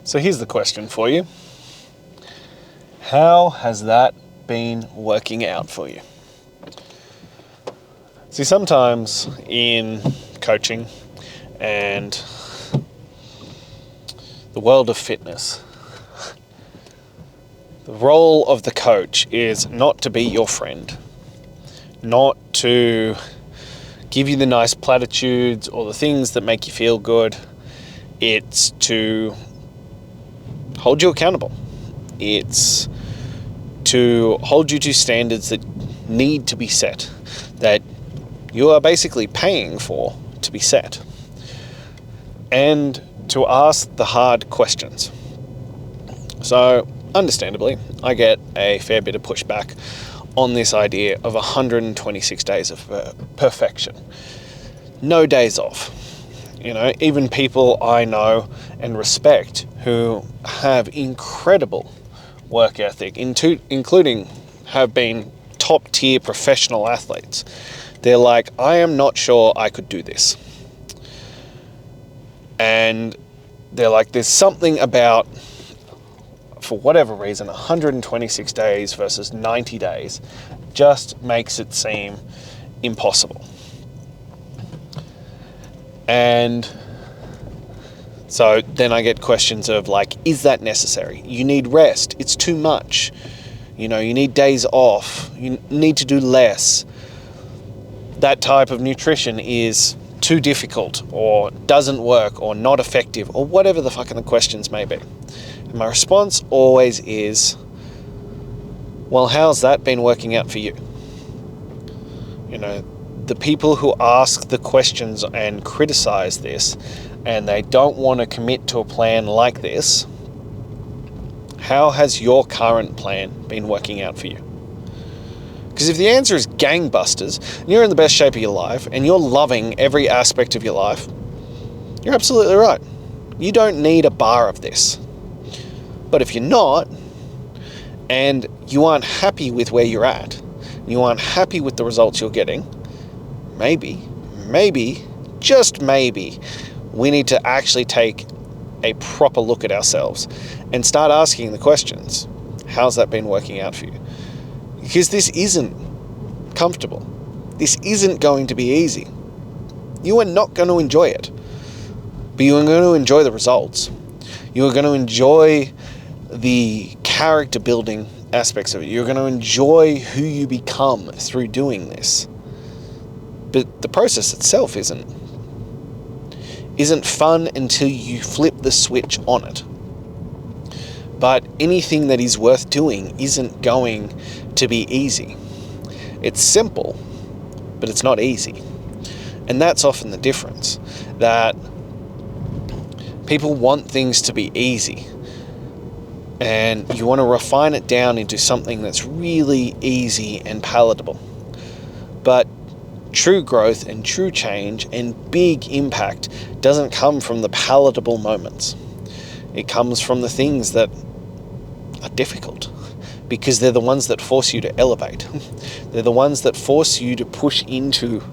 So here's the question for you. How has that been working out for you? See, sometimes in coaching and the world of fitness, the role of the coach is not to be your friend, not to give you the nice platitudes or the things that make you feel good. It's to hold you accountable. It's to hold you to standards that need to be set, that you are basically paying for to be set, and to ask the hard questions. So, understandably, I get a fair bit of pushback on this idea of 126 days of perfection. No days off. You know, even people I know and respect who have incredible work ethic, including have been top tier professional athletes, they're like, I am not sure I could do this. And they're like, there's something about, for whatever reason, 126 days versus 90 days just makes it seem impossible. And so then I get questions of like, is that necessary? You need rest. It's too much. You know, you need days off. You need to do less. That type of nutrition is too difficult or doesn't work or not effective or whatever the fucking the questions may be. And my response always is, well, how's that been working out for you? You know, the people who ask the questions and criticize this and they don't want to commit to a plan like this, how has your current plan been working out for you? Because if the answer is gangbusters, and you're in the best shape of your life, and you're loving every aspect of your life, you're absolutely right. You don't need a bar of this. But if you're not, and you aren't happy with where you're at, you aren't happy with the results you're getting, maybe, just maybe, we need to actually take a proper look at ourselves and start asking the questions. How's that been working out for you? Because this isn't comfortable. This isn't going to be easy. You are not going to enjoy it. But you are going to enjoy the results. You are going to enjoy the character building aspects of it. You're going to enjoy who you become through doing this. But the process itself isn't fun until you flip the switch on it. But anything that is worth doing isn't going to be easy. It's simple, but it's not easy. And that's often the difference, that people want things to be easy. And you want to refine it down into something that's really easy and palatable. But true growth and true change and big impact doesn't come from the palatable moments. It comes from the things that are difficult, because they're the ones that force you to elevate. They're the ones that force you to push into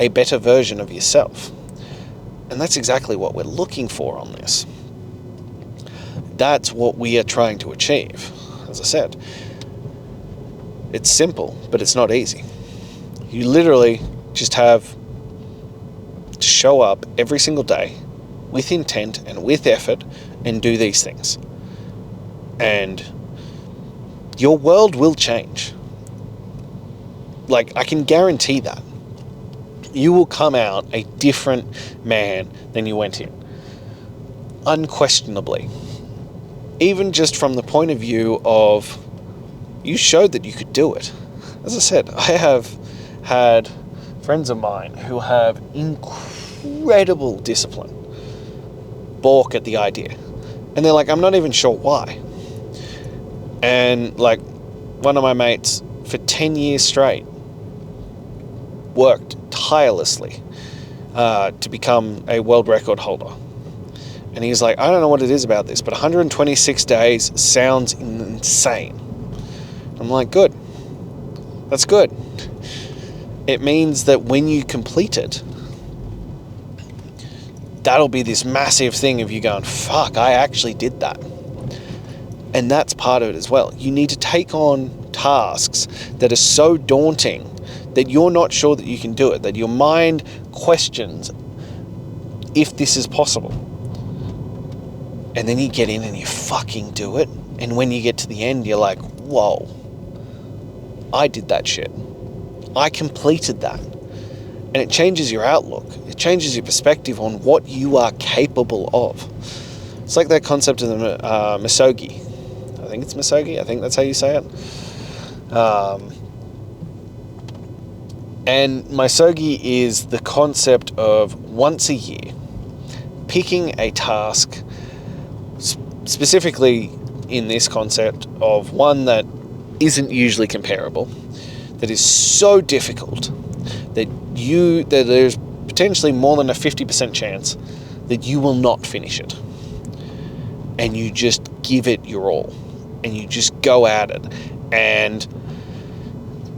a better version of yourself. And that's exactly what we're looking for on this. That's what we are trying to achieve. As I said, it's simple, but it's not easy. You literally just have to show up every single day with intent and with effort and do these things. And your world will change. Like, I can guarantee that. You will come out a different man than you went in. Unquestionably. Even just from the point of view of, you showed that you could do it. As I said, I have had friends of mine who have incredible discipline balk at the idea. And they're like, I'm not even sure why. And like, one of my mates for 10 years straight worked tirelessly to become a world record holder. And he's like, I don't know what it is about this, but 126 days sounds insane. I'm like, good. That's good. It means that when you complete it, that'll be this massive thing of you going, fuck, I actually did that. And that's part of it as well. You need to take on tasks that are so daunting that you're not sure that you can do it, that your mind questions if this is possible. And then you get in and you fucking do it. And when you get to the end, you're like, whoa, I did that shit. I completed that. And it changes your outlook. It changes your perspective on what you are capable of. It's like that concept of the misogi. I think it's misogi. I think that's how you say it. And misogi is the concept of once a year picking a task, specifically in this concept of one that isn't usually comparable, that is so difficult that there's potentially more than a 50% chance that you will not finish it. And you just give it your all. And you just go at it. And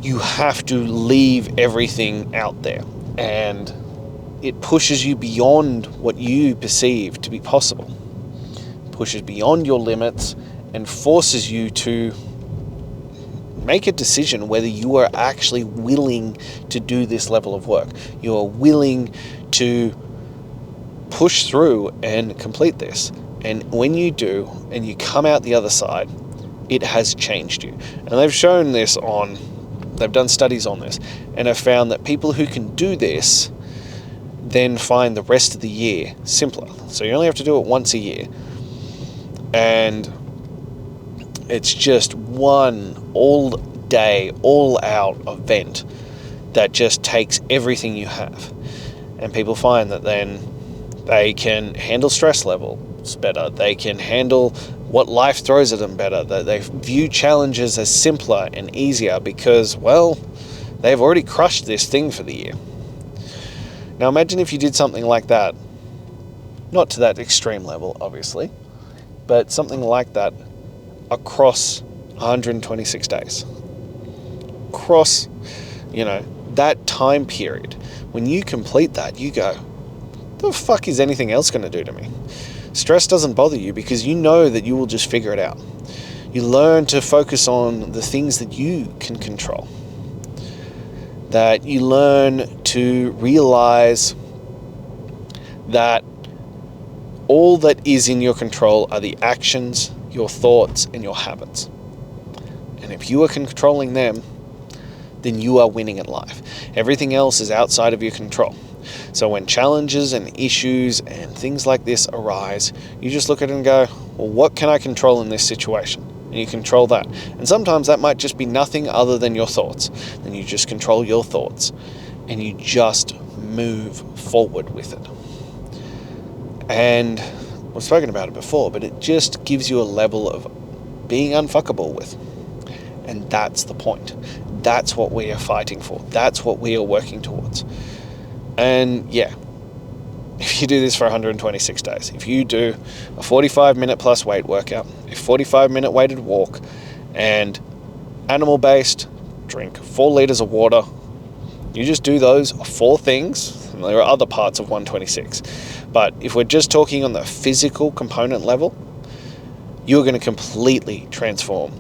you have to leave everything out there. And it pushes you beyond what you perceive to be possible. Pushes beyond your limits and forces you to make a decision whether you are actually willing to do this level of work. You are willing to push through and complete this. And when you do, and you come out the other side, it has changed you. And they've done studies on this, and have found that people who can do this then find the rest of the year simpler. So you only have to do it once a year. And it's just one all-day, all-out event that just takes everything you have. And people find that then they can handle stress levels better. They can handle what life throws at them better. That they view challenges as simpler and easier because, well, they've already crushed this thing for the year. Now imagine if you did something like that, not to that extreme level, obviously, but something like that across 126 days. Across, that time period. When you complete that, you go, the fuck is anything else going to do to me? Stress doesn't bother you because you know that you will just figure it out. You learn to focus on the things that you can control. That you learn to realize that all that is in your control are the actions, your thoughts, and your habits. And if you are controlling them, then you are winning at life. Everything else is outside of your control. So when challenges and issues and things like this arise, you just look at it and go, well, what can I control in this situation? And you control that. And sometimes that might just be nothing other than your thoughts. Then you just control your thoughts and you just move forward with it. And I've spoken about it before, but it just gives you a level of being unfuckable with. And that's the point. That's what we are fighting for. That's what we are working towards. And yeah, if you do this for 126 days, if you do a 45-minute plus weight workout, a 45-minute weighted walk, and animal-based, drink 4 liters of water, you just do those 4 things, and there are other parts of 126. But if we're just talking on the physical component level, you're going to completely transform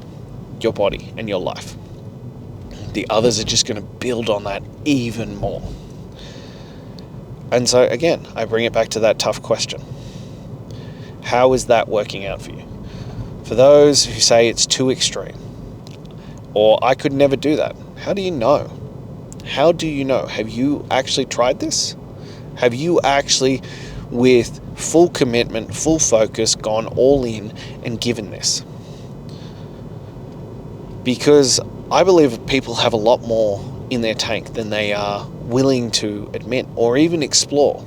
your body and your life. The others are just going to build on that even more. And so again, I bring it back to that tough question. How is that working out for you? For those who say it's too extreme, or I could never do that, how do you know? How do you know? Have you actually tried this? Have you actually, with full commitment, full focus, gone all in and given this? Because I believe people have a lot more in their tank than they are willing to admit or even explore.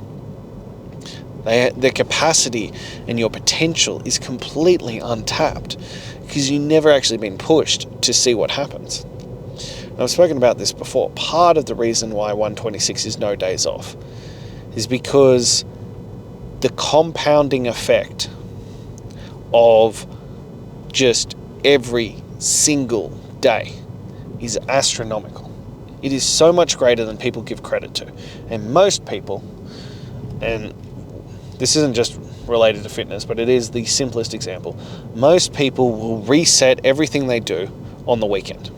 Their capacity and your potential is completely untapped because you've never actually been pushed to see what happens. And I've spoken about this before. Part of the reason why 126 is no days off is because the compounding effect of just every single day is astronomical. It is so much greater than people give credit to. And most people, and this isn't just related to fitness, but it is the simplest example. Most people will reset everything they do on the weekend.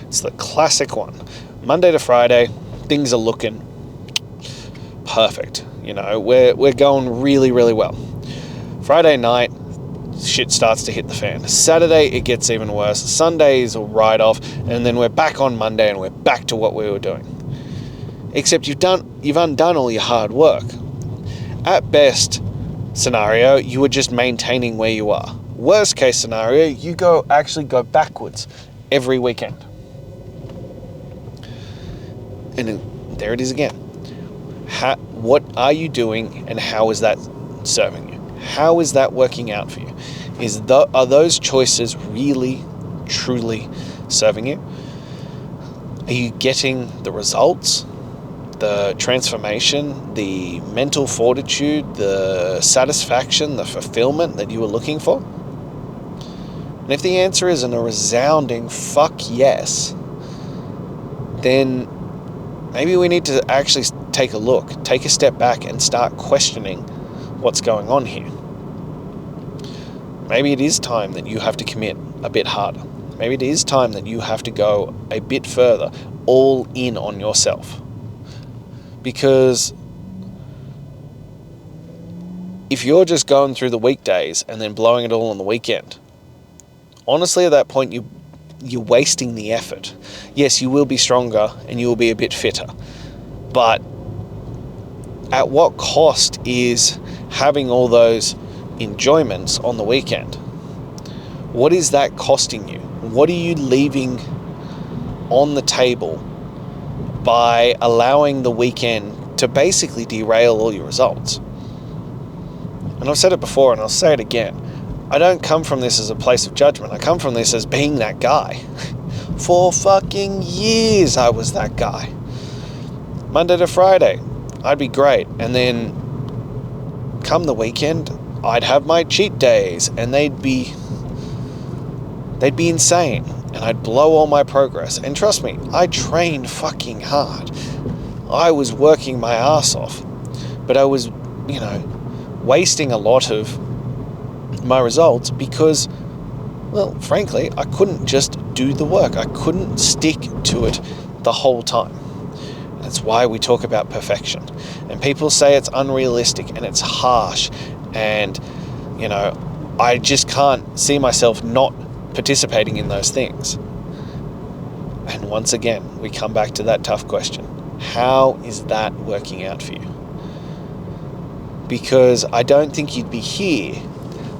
It's the classic one. Monday to Friday, things are looking perfect. We're going really, really well. Friday night, shit starts to hit the fan. Saturday, it gets even worse. Sunday is a write-off, and then we're back on Monday and we're back to what we were doing. Except you've undone all your hard work. At best scenario, you were just maintaining where you are. Worst case scenario, you actually go backwards every weekend. And there it is again. What are you doing, and how is that serving you? How is that working out for you? Are those choices really, truly serving you? Are you getting the results, the transformation, the mental fortitude, the satisfaction, the fulfillment that you were looking for? And if the answer is a resounding fuck yes, then maybe we need to actually take a step back and start questioning what's going on here. Maybe it is time that you have to commit a bit harder. Maybe it is time that you have to go a bit further, all in on yourself. Because if you're just going through the weekdays and then blowing it all on the weekend, honestly, at that point, you're wasting the effort. Yes, you will be stronger and you will be a bit fitter, but at what cost is having all those enjoyments on the weekend? What is that costing you? What are you leaving on the table by allowing the weekend to basically derail all your results? And I've said it before and I'll say it again. I don't come from this as a place of judgment. I come from this as being that guy. For fucking years I was that guy. Monday to Friday, I'd be great. And then come the weekend, I'd have my cheat days and they'd be insane. And I'd blow all my progress. And trust me, I trained fucking hard. I was working my ass off. But I was, wasting a lot of my results because, well, frankly, I couldn't just do the work. I couldn't stick to it the whole time. That's why we talk about perfection. And people say it's unrealistic and it's harsh. And, I just can't see myself not participating in those things. And once again, we come back to that tough question. How is that working out for you? Because I don't think you'd be here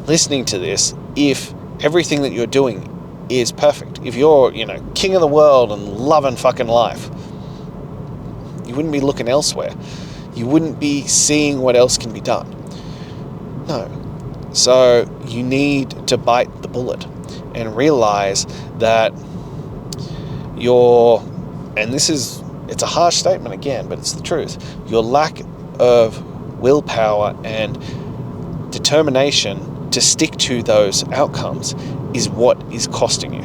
listening to this if everything that you're doing is perfect. If you're, king of the world and loving fucking life, you wouldn't be looking elsewhere. You wouldn't be seeing what else can be done. No. So you need to bite the bullet and realize that it's a harsh statement again, but it's the truth. Your lack of willpower and determination to stick to those outcomes is what is costing you.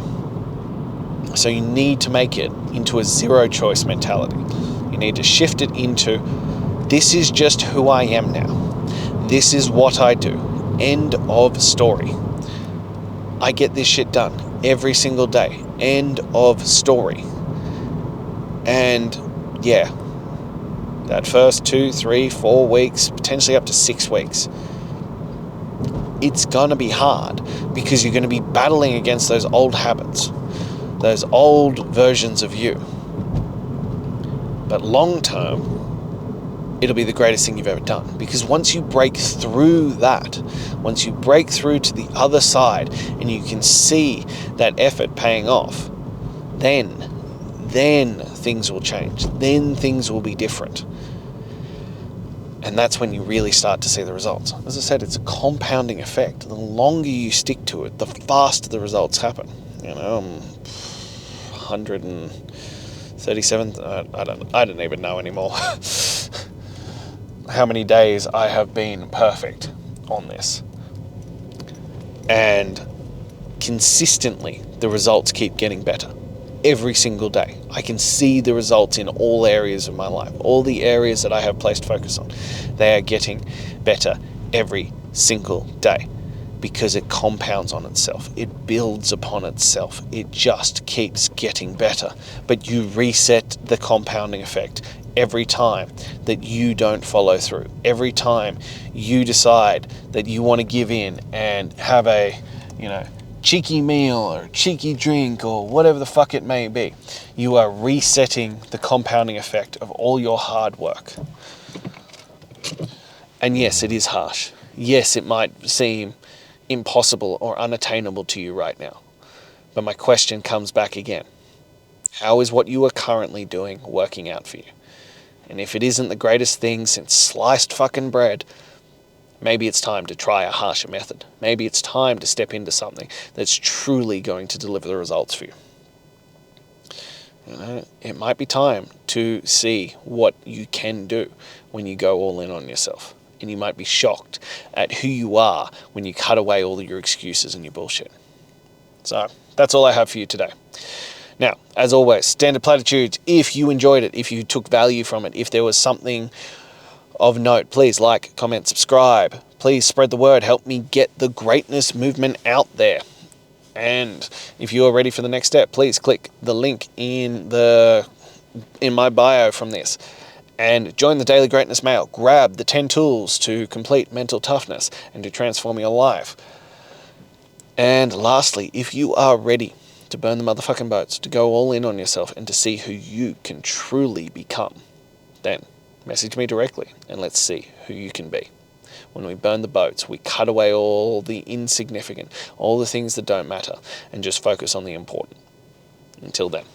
So you need to make it into a zero choice mentality. You need to shift it into, this is just who I am now. This is what I do. End of story. I get this shit done every single day. End of story. And yeah, that first 2, 3, 4 weeks, potentially up to 6 weeks, it's gonna be hard because you're gonna be battling against those old habits, those old versions of you. But long term, it'll be the greatest thing you've ever done, because once you break through that, once you break through to the other side and you can see that effort paying off, then things will change. Then things will be different. And that's when you really start to see the results. As I said, it's a compounding effect. The longer you stick to it, the faster the results happen. 137, I don't even know anymore how many days I have been perfect on this. And consistently, the results keep getting better. Every single day. I can see the results in all areas of my life. All the areas that I have placed focus on. They are getting better every single day, because it compounds on itself. It builds upon itself. It just keeps getting better. But you reset the compounding effect every time that you don't follow through. Every time you decide that you want to give in and have a, cheeky meal or cheeky drink or whatever the fuck it may be, you are resetting the compounding effect of all your hard work. And yes, it is harsh. Yes, it might seem impossible or unattainable to you right now. But my question comes back again. How is what you are currently doing working out for you? And if it isn't the greatest thing since sliced fucking bread, maybe it's time to try a harsher method. Maybe it's time to step into something that's truly going to deliver the results for you. It might be time to see what you can do when you go all in on yourself. And you might be shocked at who you are when you cut away all your excuses and your bullshit. So that's all I have for you today. Now, as always, standard platitudes. If you enjoyed it, if you took value from it, if there was something of note, please like, comment, subscribe. Please spread the word. Help me get the greatness movement out there. And if you are ready for the next step, please click the link in my bio from this and join the Daily Greatness Mail. Grab the 10 tools to complete mental toughness and to transform your life. And lastly, if you are ready to burn the motherfucking boats, to go all in on yourself and to see who you can truly become, then message me directly and let's see who you can be. When we burn the boats, we cut away all the insignificant, all the things that don't matter, and just focus on the important. Until then.